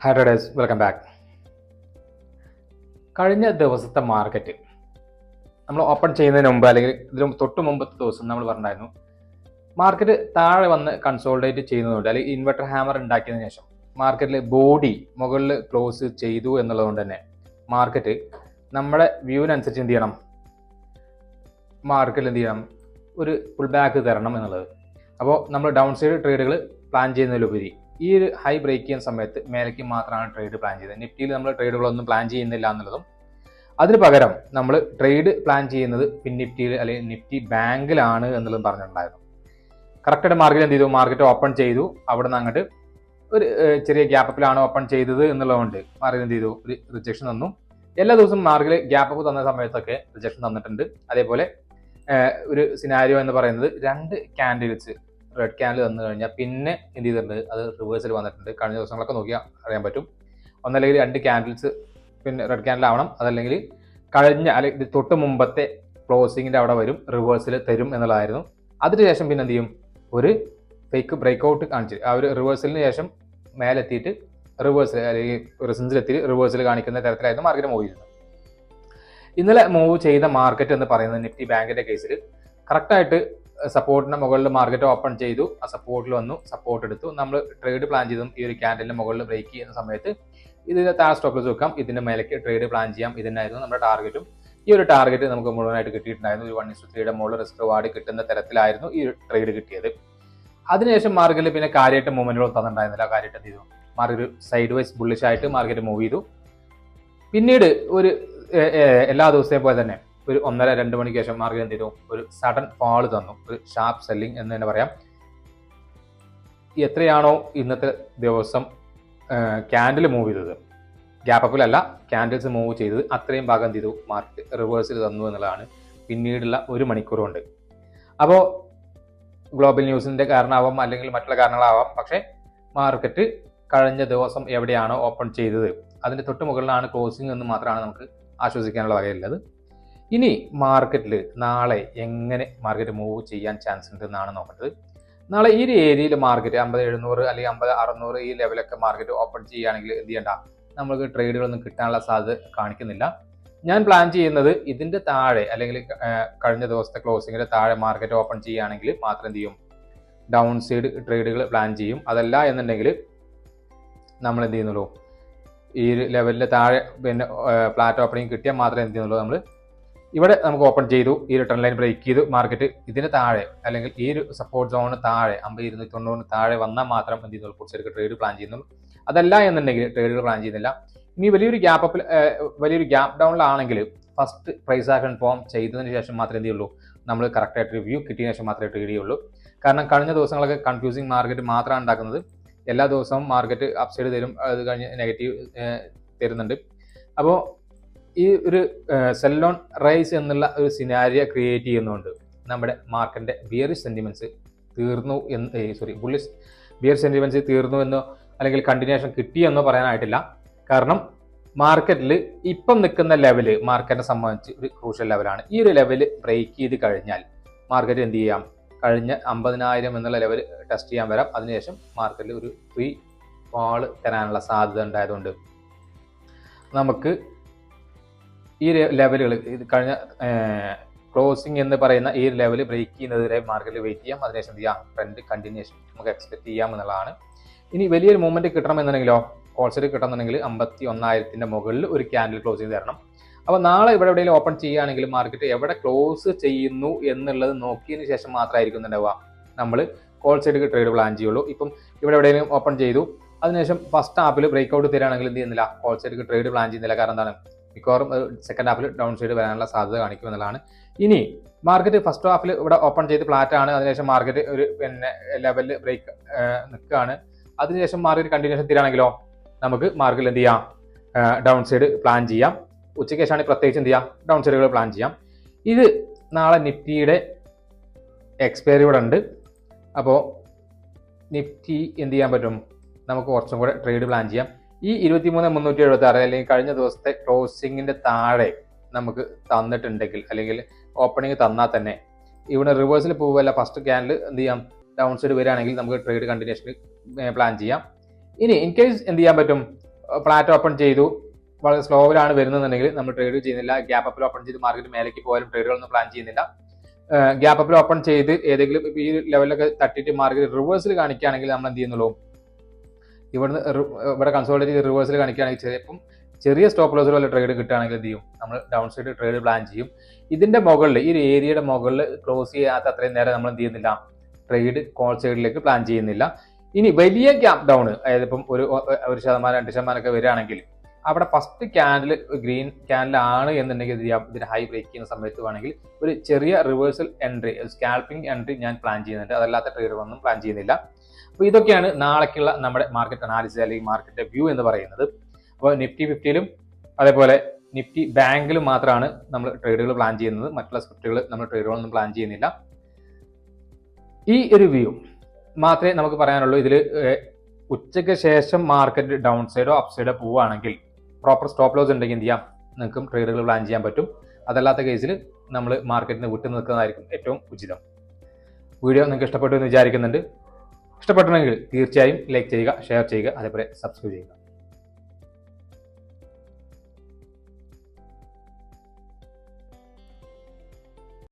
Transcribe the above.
High traders, welcome back. കഴിഞ്ഞ ദിവസത്തെ market നമ്മൾ ഓപ്പൺ ചെയ്യുന്നതിന് മുമ്പ് അല്ലെങ്കിൽ ഇതിന് തൊട്ട് മുമ്പത്തെ ദിവസം നമ്മൾ പറഞ്ഞായിരുന്നു മാർക്കറ്റ് താഴെ വന്ന് കൺസോളിഡേറ്റ് ചെയ്യുന്നതുകൊണ്ട് അല്ലെങ്കിൽ ഇൻവെർട്ടർ ഹാമർ ഉണ്ടാക്കിയതിനു ശേഷം മാർക്കറ്റിൽ ബോഡി മുകളിൽ ക്ലോസ് ചെയ്തു എന്നുള്ളതുകൊണ്ട് തന്നെ മാർക്കറ്റ് നമ്മുടെ വ്യൂവിനനുസരിച്ച് എന്ത് ചെയ്യണം, മാർക്കറ്റിൽ എന്ത് ചെയ്യണം, ഒരു പുൾ ബാക്ക് തരണം എന്നുള്ളത്. അപ്പോൾ നമ്മൾ ഡൗൺ സൈഡ് ട്രേഡുകൾ പ്ലാൻ ചെയ്യുന്നതിലുപരി ഈ ഒരു ഹൈ ബ്രേക്ക് ചെയ്യുന്ന സമയത്ത് മേലേക്ക് മാത്രമാണ് ട്രേഡ് പ്ലാൻ ചെയ്തത്. നിഫ്റ്റിയിൽ നമ്മൾ ട്രേഡുകളൊന്നും പ്ലാൻ ചെയ്യുന്നില്ല എന്നുള്ളതും, അതിന് പകരം നമ്മൾ ട്രേഡ് പ്ലാൻ ചെയ്യുന്നത് നിഫ്റ്റിയിൽ അല്ലെങ്കിൽ നിഫ്റ്റി ബാങ്കിലാണ് എന്നുള്ളതും പറഞ്ഞിട്ടുണ്ടായിരുന്നു. കറക്റ്റായിട്ട് മാർക്കറ്റ് എന്ത് ചെയ്തു, മാർക്കറ്റ് ഓപ്പൺ ചെയ്തു. അവിടെ നിന്ന് അങ്ങോട്ട് ഒരു ചെറിയ ഗ്യാപ്പിലാണ് ഓപ്പൺ ചെയ്തത് എന്നുള്ളതുകൊണ്ട് മാർക്കറ്റ് എന്ത് ചെയ്തു, ഒരു റിജക്ഷൻ തന്നു. എല്ലാ ദിവസവും മാർക്കറ്റ് ഗ്യാപ്പ് തന്ന സമയത്തൊക്കെ റിജക്ഷൻ തന്നിട്ടുണ്ട്. അതേപോലെ ഒരു സിനാരിയോ എന്ന് പറയുന്നത് 2 ക്യാൻഡിൽസ് റെഡ് ക്യാൻഡിൽ തന്നു കഴിഞ്ഞാൽ പിന്നെ എന്ത് ചെയ്തിട്ടുണ്ട്, അത് റിവേഴ്സിൽ വന്നിട്ടുണ്ട്. കഴിഞ്ഞ ദിവസങ്ങളൊക്കെ നോക്കിയാൽ അറിയാൻ പറ്റും. ഒന്നല്ലെങ്കിൽ 2 ക്യാൻഡിൽസ് പിന്നെ റെഡ് ക്യാൻഡിൽ ആവണം, അതല്ലെങ്കിൽ കഴിഞ്ഞ അല്ലെങ്കിൽ തൊട്ട് മുമ്പത്തെ ക്ലോസിങ്ങിൻ്റെ അവിടെ വരും, റിവേഴ്സിൽ തരും എന്നുള്ളതായിരുന്നു. അതിനുശേഷം പിന്നെ എന്ത് ചെയ്യും, ഒരു ഫേക്ക് ബ്രേക്ക്ഔട്ട് കാണിച്ച് ആ ഒരു റിവേഴ്സലിന് ശേഷം മേലെത്തിയിട്ട് റിവേഴ്സിൽ അല്ലെങ്കിൽ റെസിസ്റ്റൻസിലെത്തി റിവേഴ്സിൽ കാണിക്കുന്ന തരത്തിലായിരുന്നു മാർക്കറ്റ് മൂവ് ചെയ്തത്. ഇന്നലെ മൂവ് ചെയ്ത മാർക്കറ്റ് എന്ന് പറയുന്നത് നിഫ്റ്റി ബാങ്കിന്റെ കേസിൽ കറക്റ്റായിട്ട് സപ്പോർട്ടിന്റെ മുകളിൽ മാർക്കറ്റ് ഓപ്പൺ ചെയ്തു. ആ സപ്പോർട്ടിൽ വന്നു, സപ്പോർട്ട് എടുത്തു. നമ്മൾ ട്രേഡ് പ്ലാൻ ചെയ്തും ഈ ഒരു ക്യാൻഡലിന്റെ മുകളിൽ ബ്രേക്ക് ചെയ്യുന്ന സമയത്ത് ഇതിന് താഴെ സ്റ്റോപ്പ് ലോസ് വെക്കാം, ഇതിന്റെ മേലേക്ക് ട്രേഡ് പ്ലാൻ ചെയ്യാം. ഇതിനായിരുന്നു നമ്മുടെ ടാർഗറ്റും. ഈ ഒരു ടാർഗറ്റ് നമുക്ക് മുഴുവനായിട്ട് കിട്ടിയിട്ടുണ്ടായിരുന്നു. ഒരു 1:3 മുകളിൽ റിസ്ക് റിവാർഡ് കിട്ടുന്ന തരത്തിലായിരുന്നു ഈ ട്രേഡ് കിട്ടിയത്. അതിനുശേഷം മാർക്കറ്റിൽ പിന്നെ കാര്യമായിട്ട് മൂവ്മെന്റുകൾ തന്നിട്ടുണ്ടായിരുന്നില്ല. കാര്യമായിട്ട് എന്ത് ചെയ്തു, മാർക്കറ്റ് സൈഡ് വൈസ് ബുള്ളിഷ് ആയിട്ട് മാർക്കറ്റ് മൂവ് ചെയ്തു. പിന്നീട് ഒരു എല്ലാ ദിവസത്തെയും പോലെ തന്നെ ഒരു 1:30-2 മണിക്ക് ശേഷം മാർക്കറ്റ് എന്ത് ചെയ്തു, ഒരു സഡൻ ഫാൾ തന്നു, ഒരു ഷാർപ്പ് സെല്ലിംഗ് എന്ന് തന്നെ പറയാം. എത്രയാണോ ഇന്നത്തെ ദിവസം ക്യാൻഡിൽ മൂവ് ചെയ്തത്, ഗ്യാപ്പ് അപ്പിലല്ല ക്യാൻഡിൽസ് മൂവ് ചെയ്തത്, അത്രയും ഭാഗം എന്ത് ചെയ്തു, മാർക്കറ്റ് റിവേഴ്സിൽ തന്നു എന്നുള്ളതാണ് പിന്നീടുള്ള 1 മണിക്കൂർ കൊണ്ട്. അപ്പോൾ ഗ്ലോബൽ ന്യൂസിന്റെ കാരണമാവാം, അല്ലെങ്കിൽ മറ്റുള്ള കാരണങ്ങളാവാം, പക്ഷേ മാർക്കറ്റ് കഴിഞ്ഞ ദിവസം എവിടെയാണോ ഓപ്പൺ ചെയ്തത് അതിന്റെ തൊട്ട് മുകളിലാണ് ക്ലോസിംഗ് എന്ന് മാത്രമാണ് നമുക്ക് ആശ്വസിക്കാനുള്ള വകയുള്ളത്. ഇനി മാർക്കറ്റിൽ നാളെ എങ്ങനെ മാർക്കറ്റ് മൂവ് ചെയ്യാൻ ചാൻസ് ഉണ്ട് എന്നാണ് നോക്കേണ്ടത്. നാളെ ഈ ഒരു ഏരിയയിൽ മാർക്കറ്റ് 50,700 അല്ലെങ്കിൽ 50,600 ഈ ലെവലൊക്കെ മാർക്കറ്റ് ഓപ്പൺ ചെയ്യുകയാണെങ്കിൽ എന്ത് ചെയ്യണ്ട, നമുക്ക് ട്രേഡുകളൊന്നും കിട്ടാനുള്ള സാധ്യത കാണിക്കുന്നില്ല. ഞാൻ പ്ലാൻ ചെയ്യുന്നത് ഇതിന്റെ താഴെ അല്ലെങ്കിൽ കഴിഞ്ഞ ദിവസത്തെ ക്ലോസിങ്ങിന്റെ താഴെ മാർക്കറ്റ് ഓപ്പൺ ചെയ്യുകയാണെങ്കിൽ മാത്രം എന്ത് ചെയ്യും, ഡൗൺ സൈഡ് ട്രേഡുകൾ പ്ലാൻ ചെയ്യും. അതല്ല എന്നുണ്ടെങ്കിൽ നമ്മൾ എന്ത് ചെയ്യുന്നുള്ളൂ, ഈ ഒരു ലെവലിന്റെ താഴെ പിന്നെ ഫ്ലാറ്റ് ഓപ്പണിംഗ് കിട്ടിയാൽ മാത്രമേ എന്ത് ചെയ്യുന്നുള്ളൂ, നമ്മൾ ഇവിടെ നമുക്ക് ഓപ്പൺ ചെയ്തു, ഈ ഒരു ട്രെൻഡ് ലൈൻ ബ്രേക്ക് ചെയ്തു, മാർക്കറ്റ് ഇതിന് താഴെ അല്ലെങ്കിൽ ഈ ഒരു സപ്പോർട്ട് സോണിന് താഴെ 50,290 താഴെ വന്നാൽ മാത്രം എന്ത് ചെയ്യുന്നുള്ളൂ, കുറച്ചൊരു ട്രേഡ് പ്ലാൻ ചെയ്യുന്നുള്ളൂ. അതല്ല എന്നുണ്ടെങ്കിൽ ട്രേഡുകൾ പ്ലാൻ ചെയ്യുന്നില്ല. ഇനി വലിയൊരു ഗ്യാപ്പ് ഡൗണിലാണെങ്കിൽ ഫസ്റ്റ് പ്രൈസ് ആക്ഷൻ ഫോം ചെയ്തതിന് ശേഷം മാത്രമേ എന്ത് ചെയ്യുള്ളൂ, നമ്മൾ കറക്റ്റായിട്ട് റിവ്യൂ കിട്ടിയതിനു ശേഷം മാത്രമേ ട്രേഡ് ചെയ്യുള്ളൂ. കാരണം കഴിഞ്ഞ ദിവസങ്ങളൊക്കെ കൺഫ്യൂസിങ് മാർക്കറ്റ് മാത്രമാണ് ഉണ്ടാക്കുന്നത്. എല്ലാ ദിവസവും മാർക്കറ്റ് അപ്സൈഡ് തരും, അത് കഴിഞ്ഞ് നെഗറ്റീവ് തരുന്നുണ്ട്. അപ്പോൾ ഈ ഒരു സെൽ ഓൺ റൈസ് എന്നുള്ള ഒരു സിനാരിയോ ക്രിയേറ്റ് ചെയ്യുന്നതുകൊണ്ട് നമ്മുടെ മാർക്കറ്റിന്റെ ബിയറിഷ് സെന്റിമെന്റ്സ് തീർന്നു എന്ന് ബുള്ളിഷ് ബിയർ സെന്റിമെന്റ്സ് തീർന്നു എന്നോ അല്ലെങ്കിൽ കണ്ടിന്യൂഷൻ കിട്ടിയെന്നോ പറയാനായിട്ടില്ല. കാരണം മാർക്കറ്റിൽ ഇപ്പം നിൽക്കുന്ന ലെവല് മാർക്കറ്റിനെ സംബന്ധിച്ച് ഒരു ക്രൂഷ്യൽ ലെവലാണ്. ഈ ഒരു ലെവല് ബ്രേക്ക് ചെയ്ത് കഴിഞ്ഞാൽ മാർക്കറ്റ് എന്ത് ചെയ്യാം, കഴിഞ്ഞ 50,000 എന്നുള്ള ലെവൽ ടെസ്റ്റ് ചെയ്യാൻ വരാം. അതിനുശേഷം മാർക്കറ്റിൽ ഒരു ഫ്രീ ഫാൾ തരാനുള്ള സാധ്യത ഉണ്ടായതുകൊണ്ട് നമുക്ക് ഈ ലെവലുകൾ ഇത് കഴിഞ്ഞ ക്ലോസിംഗ് എന്ന് പറയുന്ന ഈ ലെവൽ ബ്രേക്ക് ചെയ്യുന്നതിരെ മാർക്കറ്റിൽ വെയിറ്റ് ചെയ്യാം. അതിനുശേഷം എന്ത് ചെയ്യാം, ട്രെൻഡ് കണ്ടിന്യൂഷൻ നമുക്ക് എക്സ്പെക്ട് ചെയ്യാം എന്നുള്ളതാണ്. ഇനി വലിയൊരു മൂവ്മെന്റ് കിട്ടണമെന്നുണ്ടെങ്കിലോ, കോൾസൈഡ് കിട്ടണമെന്നുണ്ടെങ്കിൽ 51,000 മുകളിൽ ഒരു ക്യാൻഡിൽ ക്ലോസ് ചെയ്ത് തരണം. അപ്പോൾ നാളെ ഇവിടെ എവിടെയെങ്കിലും ഓപ്പൺ ചെയ്യുകയാണെങ്കിൽ മാർക്കറ്റ് എവിടെ ക്ലോസ് ചെയ്യുന്നു എന്നുള്ളത് നോക്കിയതിന് ശേഷം മാത്രമായിരിക്കും ഉണ്ടാവുക നമ്മൾ കോൾ സൈഡ് ട്രേഡ് പ്ലാൻ ചെയ്യുള്ളൂ. ഇപ്പം ഇവിടെ എവിടെയെങ്കിലും ഓപ്പൺ ചെയ്തു, അതിനുശേഷം ഫസ്റ്റ് ഹാഫിൽ ബ്രേക്ക്ഔട്ട് തരികയാണെങ്കിൽ എന്ത് ചെയ്യുന്നില്ല, കോൾ സൈഡ് ട്രേഡ് പ്ലാൻ ചെയ്യുന്നില്ല. കാരണം എന്താണ്, മിക്കവാറും സെക്കൻഡ് ഹാഫിൽ ഡൗൺ സൈഡ് വരാനുള്ള സാധ്യത കാണിക്കും എന്നുള്ളതാണ്. ഇനി മാർക്കറ്റ് ഫസ്റ്റ് ഹാഫിൽ ഇവിടെ ഓപ്പൺ ചെയ്ത് ഫ്ലാറ്റ് ആണ്, അതിനുശേഷം മാർക്കറ്റ് ഒരു പിന്നെ ലെവലിൽ ബ്രേക്ക് നിൽക്കുകയാണ്. അതിനുശേഷം മാർക്കറ്റ് കണ്ടിന്യൂഷൻ തരികയാണെങ്കിലോ നമുക്ക് മാർക്കറ്റിൽ എന്ത് ചെയ്യാം, ഡൗൺ സൈഡ് പ്ലാൻ ചെയ്യാം. ഉച്ചയ്ക്ക് ശേഷമാണ് പ്രത്യേകിച്ച് എന്ത് ചെയ്യാം, ഡൗൺ സൈഡുകൾ പ്ലാൻ ചെയ്യാം. ഇത് നാളെ നിഫ്റ്റിയുടെ എക്സ്പയറി ഇവിടെ ഉണ്ട്. അപ്പോൾ നിഫ്റ്റി എന്ത് ചെയ്യാൻ പറ്റും, നമുക്ക് കുറച്ചും കൂടെ ട്രേഡ് പ്ലാൻ ചെയ്യാം. ഈ 23,376 അല്ലെങ്കിൽ കഴിഞ്ഞ ദിവസത്തെ ക്ലോസിങ്ങിന്റെ താഴെ നമുക്ക് തന്നിട്ടുണ്ടെങ്കിൽ അല്ലെങ്കിൽ ഓപ്പണിംഗ് തന്നാൽ തന്നെ ഇവിടെ റിവേഴ്സിൽ പോവുകയല്ല, ഫസ്റ്റ് ക്യാൻഡിൽ എന്ത് ചെയ്യാം, ഡൗൺ സൈഡ് വരികയാണെങ്കിൽ നമുക്ക് ട്രേഡ് കണ്ടിന്യൂഷൻ പ്ലാൻ ചെയ്യാം. ഇനി ഇൻ കേസ് എന്ത് ചെയ്യാൻ പറ്റും, ഫ്ലാറ്റ് ഓപ്പൺ ചെയ്തു, വളരെ സ്ലോവിലാണ് വരുന്നതെന്നുണ്ടെങ്കിൽ നമ്മൾ ട്രേഡ് ചെയ്യുന്നില്ല. ഗ്യാപ്പ് അപ്പിൽ ഓപ്പൺ ചെയ്ത് മാർക്കറ്റ് മേലേക്ക് പോയാലും ട്രേഡുകളൊന്നും പ്ലാൻ ചെയ്യുന്നില്ല. ഗ്യാപ്പ് അപ്പിൽ ഓപ്പൺ ചെയ്ത് ഏതെങ്കിലും ഈ ലെവലിലൊക്കെ തട്ടിയിട്ട് മാർക്കറ്റ് റിവേഴ്സിൽ കാണിക്കുകയാണെങ്കിൽ നമ്മൾ എന്ത് ചെയ്യുന്നുള്ളൂ, ഇവിടെ കൺസോൾട്ടേറ്റ് ചെയ്ത് റിവേഴ്സിൽ കാണിക്കുകയാണെങ്കിൽ ചിലപ്പം ചെറിയ സ്റ്റോപ്പ് ലോസിൽ വല്ല ട്രേഡ് കിട്ടുകയാണെങ്കിൽ എന്ത് ചെയ്യും, നമ്മൾ ഡൗൺ സൈഡ് ട്രേഡ് പ്ലാൻ ചെയ്യും. ഇതിന്റെ മുകളിൽ ഈ ഒരു ഏരിയയുടെ മുകളിൽ ക്ലോസ് ചെയ്യാത്ത അത്രയും നേരം നമ്മൾ എന്ത് ചെയ്യുന്നില്ല, ട്രേഡ് കോൾ സൈഡിലേക്ക് പ്ലാൻ ചെയ്യുന്നില്ല. ഇനി വലിയ ഗ്യാപ്പ് ഡൗൺ, അതായത് ഇപ്പം 1%, 2% ഒക്കെ വരികയാണെങ്കിൽ അവിടെ ഫസ്റ്റ് ക്യാൻഡിൽ ഗ്രീൻ ക്യാൻഡിൽ ആണ് എന്നുണ്ടെങ്കിൽ ഇതിന് ഹൈ ബ്രേക്ക് ചെയ്യുന്ന സമയത്ത് വേണമെങ്കിൽ ഒരു ചെറിയ റിവേഴ്സൽ എൻട്രി, സ്കാൽപ്പിംഗ് എൻട്രി ഞാൻ പ്ലാൻ ചെയ്യുന്നുണ്ട്. അതല്ലാത്ത ട്രേഡുകളൊന്നും പ്ലാൻ ചെയ്യുന്നില്ല. അപ്പോൾ ഇതൊക്കെയാണ് നാളേക്കുള്ള നമ്മുടെ മാർക്കറ്റ് അനാലിസിസ് അല്ലെങ്കിൽ മാർക്കറ്റ് വ്യൂ എന്ന് പറയുന്നത്. അപ്പോൾ നിഫ്റ്റി 50-ലും അതേപോലെ നിഫ്റ്റി ബാങ്കിലും മാത്രമാണ് നമ്മൾ ട്രേഡുകൾ പ്ലാൻ ചെയ്യുന്നത്. മറ്റുള്ള സ്ക്രിപ്റ്റുകൾ നമ്മൾ ട്രേഡുകളൊന്നും പ്ലാൻ ചെയ്യുന്നില്ല. ഈ ഒരു വ്യൂ മാത്രമേ നമുക്ക് പറയാനുള്ളൂ. ഇതിൽ ഉച്ചയ്ക്ക് ശേഷം മാർക്കറ്റ് ഡൗൺ സൈഡോ അപ്പ് സൈഡോ പോവുകയാണെങ്കിൽ പ്രോപ്പർ സ്റ്റോപ്പ് ലോസ് ഉണ്ടെങ്കിൽ എന്ത് ചെയ്യാം, നിങ്ങൾക്കും ട്രേഡുകൾ പ്ലാൻ ചെയ്യാൻ പറ്റും. അതല്ലാത്ത കേസിൽ നമ്മൾ മാർക്കറ്റിന് വിട്ടു നിൽക്കുന്നതായിരിക്കും ഏറ്റവും ഉചിതം. വീഡിയോ നിങ്ങൾക്ക് ഇഷ്ടപ്പെട്ടു എന്ന് വിചാരിക്കുന്നുണ്ട്. ഇഷ്ടപ്പെട്ടുണ്ടെങ്കിൽ തീർച്ചയായും ലൈക്ക് ചെയ്യുക, ഷെയർ ചെയ്യുക, അതേപോലെ സബ്സ്ക്രൈബ് ചെയ്യുക.